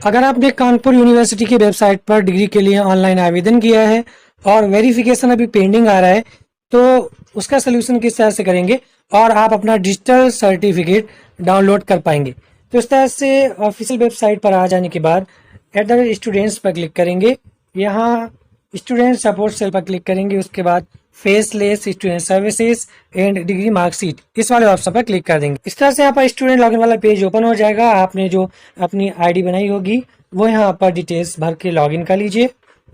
अगर आपने कानपुर यूनिवर्सिटी की वेबसाइट पर डिग्री के लिए ऑनलाइन आवेदन किया है और वेरिफिकेशन अभी पेंडिंग आ रहा है, तो उसका सोल्यूशन किस तरह से करेंगे और आप अपना डिजिटल सर्टिफिकेट डाउनलोड कर पाएंगे। तो इस तरह से ऑफिशियल वेबसाइट पर आ जाने के बाद @स्टूडेंट्स पर क्लिक करेंगे। यहाँ स्टूडेंट सपोर्ट सेल पर क्लिक करेंगे। उसके बाद faceless student services and degree marksheet इस वाले ऑप्शन पर क्लिक कर देंगे। इस तरह से यहाँ पर स्टूडेंट लॉगिन वाला पेज ओपन हो जाएगा। आपने जो अपनी आईडी बनाई होगी वो यहाँ पर डिटेल्स भर के लॉगिन कर लीजिए।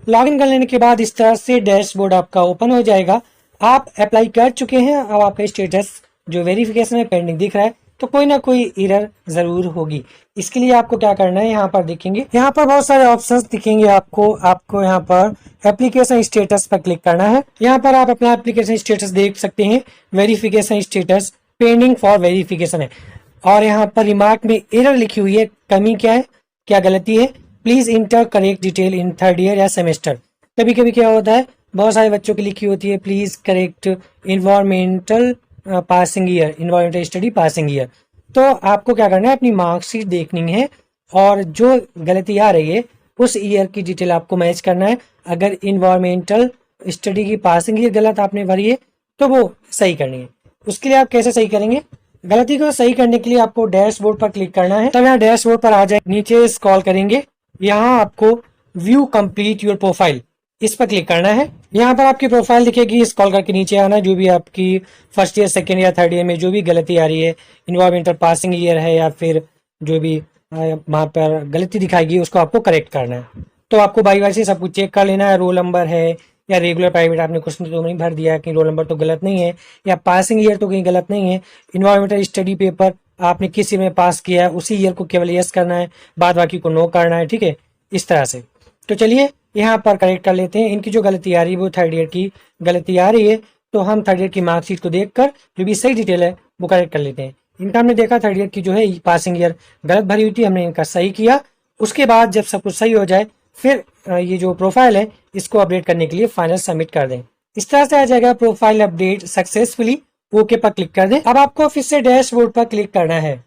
लॉगिन कर लेने के बाद इस तरह से डैशबोर्ड आपका ओपन हो जाएगा। आप अप्लाई कर चुके हैं, अब आपका स्टेटस जो वेरिफिकेशन में पेंडिंग दिख रहा है, तो कोई ना कोई एरर जरूर होगी। इसके लिए आपको क्या करना है, यहाँ पर देखेंगे, यहाँ पर बहुत सारे ऑप्शंस दिखेंगे आपको यहाँ पर एप्लीकेशन स्टेटस पर क्लिक करना है। यहाँ पर आप अपना एप्लीकेशन स्टेटस देख सकते हैं। Verification status pending for verification है और यहाँ पर रिमार्क में एरर लिखी हुई है। कमी क्या है, क्या गलती है, please inter correct detail in 3rd year या सेमेस्टर। कभी कभी क्या होता है, बहुत सारे बच्चों की लिखी होती है please correct environmental passing year, environmental study passing year. तो आपको क्या करना है, अपनी मार्कशीट देखनी है और जो गलती आ रही है उस ईयर की डिटेल आपको मैच करना है। अगर इन्वायरमेंटल स्टडी की पासिंग ईयर गलत आपने भरी है तो वो सही करनी है। उसके लिए आप कैसे सही करेंगे, गलती को सही करने के लिए आपको डैशबोर्ड पर क्लिक करना है। तब यहाँ डैशबोर्ड पर आ जाए, नीचे स्क्रॉल करेंगे, यहाँ आपको व्यू कंप्लीट योर प्रोफाइल इस पर क्लिक करना है। यहाँ पर आपकी प्रोफाइल दिखेगी, स्क्रॉल करके नीचे आना, जो भी आपकी 1st year 2nd year 3rd year में जो भी गलती आ रही है, इन्वायरमेंटल पासिंग ईयर है या फिर जो भी वहाँ पर गलती दिखाएगी उसको आपको करेक्ट करना है। तो आपको बारी बारी से सब कुछ चेक कर लेना है। रोल नंबर है या रेगुलर प्राइवेट आपने क्वेश्चन तो नहीं भर दिया कि रोल नंबर तो गलत नहीं है, या पासिंग ईयर तो कहीं गलत नहीं है। इन्वायरमेंटल स्टडी पेपर आपने किस ईयर में पास किया है उसी ईयर को केवल यस करना है, बाद बाकी को नो करना है। ठीक है, इस तरह से। तो चलिए यहाँ पर करेक्ट कर लेते हैं। इनकी जो गलती आ रही है वो 3rd ईयर की गलती आ रही है, तो हम 3rd ईयर की मार्कशीट को देखकर जो भी सही डिटेल है वो करेक्ट कर लेते हैं। इनका हमने देखा 3rd ईयर की जो है पासिंग ईयर गलत भरी हुई थी, हमने इनका सही किया। उसके बाद जब सब कुछ सही हो जाए फिर ये जो प्रोफाइल है इसको अपडेट करने के लिए फाइनल सबमिट कर दें। इस तरह से आ जाएगा प्रोफाइल अपडेट सक्सेसफुली, ओके पर क्लिक कर दें। अब आपको फिर से डैशबोर्ड पर क्लिक करना है।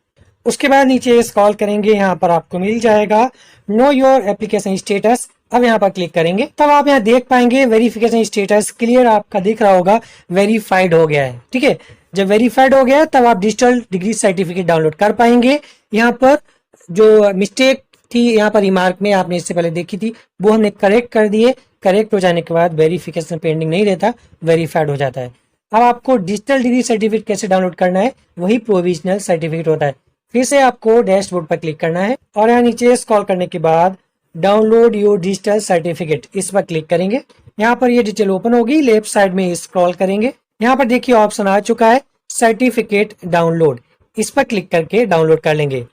उसके बाद नीचे स्क्रॉल करेंगे, यहाँ पर आपको मिल जाएगा नो योर एप्लीकेशन स्टेटस। अब यहाँ पर क्लिक करेंगे, तब आप यहाँ देख पाएंगे वेरिफिकेशन स्टेटस क्लियर आपका दिख रहा होगा, वेरीफाइड हो गया है। ठीक है, जब वेरीफाइड हो गया तब आप डिजिटल डिग्री सर्टिफिकेट डाउनलोड कर पाएंगे। यहाँ पर जो मिस्टेक थी यहाँ पर रिमार्क में आपने इससे पहले देखी थी वो हमने करेक्ट कर दिए। करेक्ट हो जाने के बाद वेरिफिकेशन पेंडिंग नहीं रहता, वेरीफाइड हो जाता है। अब आपको डिजिटल डिग्री सर्टिफिकेट कैसे डाउनलोड करना है, वही प्रोविजनल सर्टिफिकेट होता है। फिर से आपको डैशबोर्ड पर क्लिक करना है और यहाँ नीचे स्क्रॉल करने के बाद डाउनलोड योर डिजिटल सर्टिफिकेट इस पर क्लिक करेंगे। यहाँ पर ये डिटेल ओपन होगी, लेफ्ट साइड में स्क्रॉल करेंगे, यहाँ पर देखिए ऑप्शन आ चुका है सर्टिफिकेट डाउनलोड, इस पर क्लिक करके डाउनलोड कर लेंगे।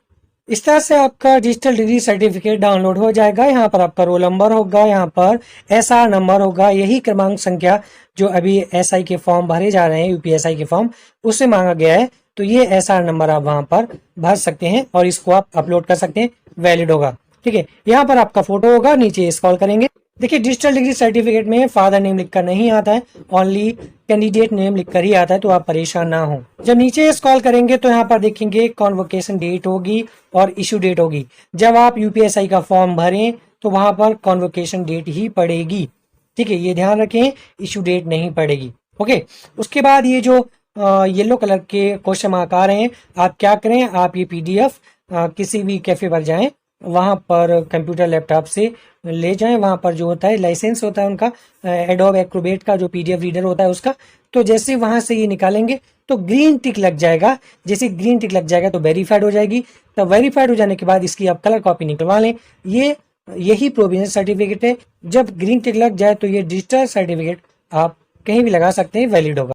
इस तरह से आपका डिजिटल डिग्री सर्टिफिकेट डाउनलोड हो जाएगा। यहाँ पर आपका रोल नंबर होगा, यहाँ पर SR नंबर होगा, यही क्रमांक संख्या जो अभी SI के फॉर्म भरे जा रहे हैं, UPSI के फॉर्म, उससे मांगा गया है। तो ये SR नंबर आप वहां पर भर सकते हैं और इसको आप अपलोड कर सकते हैं, वैलिड होगा। ठीक है, यहाँ पर आपका फोटो होगा, नीचे स्क्रॉल करेंगे। देखिए डिजिटल डिग्री सर्टिफिकेट में फादर नेम लिखकर नहीं आता है, ओनली कैंडिडेट नेम लिखकर ही आता है, तो आप परेशान ना हो। जब नीचे स्क्रॉल करेंगे तो यहाँ पर देखेंगे कॉन्वोकेशन डेट होगी और इशू डेट होगी। जब आप UPSI का फॉर्म भरें तो वहां पर कॉन्वोकेशन डेट ही पड़ेगी। ठीक है, ये ध्यान रखें, इशू डेट नहीं पड़ेगी। ओके, उसके बाद ये जो येलो कलर के क्वेश्चन मार्क आ रहे हैं, आप क्या करें, आप ये PDF किसी भी कैफे पर जाएं, वहां पर कंप्यूटर लैपटॉप से ले जाएं। वहां पर जो होता है लाइसेंस होता है उनका, एडोब एक्रोबेट का जो PDF रीडर होता है उसका, तो जैसे वहां से ये निकालेंगे तो ग्रीन टिक लग जाएगा। जैसे ग्रीन टिक लग जाएगा तो वेरीफाइड हो जाएगी। तब वेरीफाइड हो जाने के बाद इसकी आप कलर कॉपी निकलवा लें। यही प्रोविजनल सर्टिफिकेट है। जब ग्रीन टिक लग जाए तो ये डिजिटल सर्टिफिकेट आप कहीं भी लगा सकते हैं, वैलिड होगा।